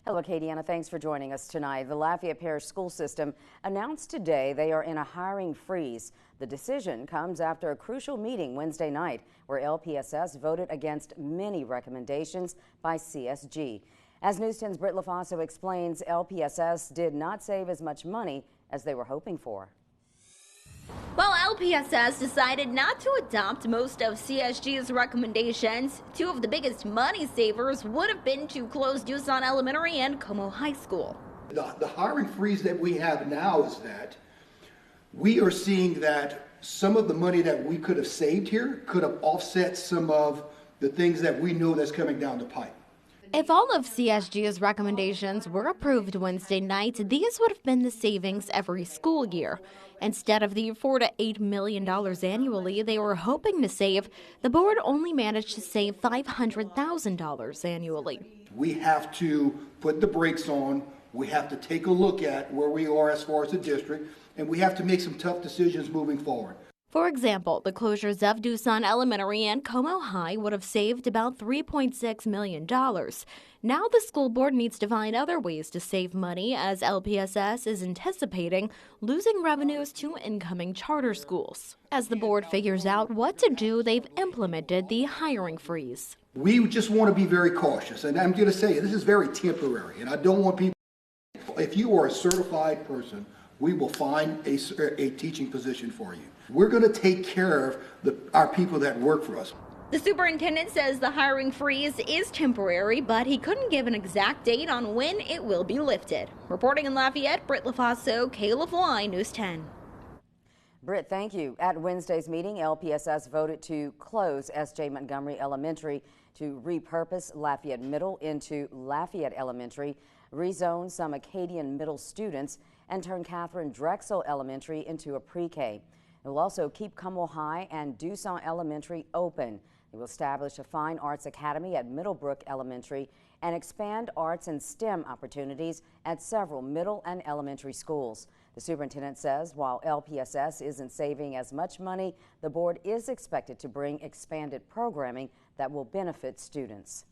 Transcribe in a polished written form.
Hello, Acadiana. Thanks for joining us tonight. The Lafayette Parish School System announced today they are in a hiring freeze. The decision comes after a crucial meeting Wednesday night where LPSS voted against many recommendations by CSG. As News 10's Britt LaFaso explains, LPSS did not save as much money as they were hoping for. While LPSS decided not to adopt most of CSG's recommendations, two of the biggest money savers would have been to close Doosan Elementary and Como High School. The hiring freeze that we have now is that we are seeing that some of the money that we could have saved here could have offset some of the things that we know that's coming down the pipe. If all of CSG's recommendations were approved Wednesday night, these would have been the savings every school year. Instead of the $4 to $8 million annually they were hoping to save, the board only managed to save $500,000 annually. We have to put the brakes on. We have to take a look at where we are as far as the district, and we have to make some tough decisions moving forward. For example, the closures of Doosan Elementary and Como High would have saved about $3.6 million. Now the school board needs to find other ways to save money, as LPSS is anticipating losing revenues to incoming charter schools. As the board figures out what to do, they've implemented the hiring freeze. We just want to be very cautious, and I'm going to say this is very temporary, and I don't want people, if you are a certified person, we will find a teaching position for you. We're going to take care of our people that work for us. The superintendent says the hiring freeze is temporary, but he couldn't give an exact date on when it will be lifted. Reporting in Lafayette, Britt LaFaso, KLFY News 10. Britt, thank you. At Wednesday's meeting, LPSS voted to close S.J. Montgomery Elementary, to repurpose Lafayette Middle into Lafayette Elementary, rezone some Acadian Middle students, and turn Catherine Drexel Elementary into a pre-K. It will also keep Como High and Doosan Elementary open. It will establish a Fine Arts Academy at Middlebrook Elementary and expand arts and STEM opportunities at several middle and elementary schools. The superintendent says while LPSS isn't saving as much money, the board is expected to bring expanded programming that will benefit students.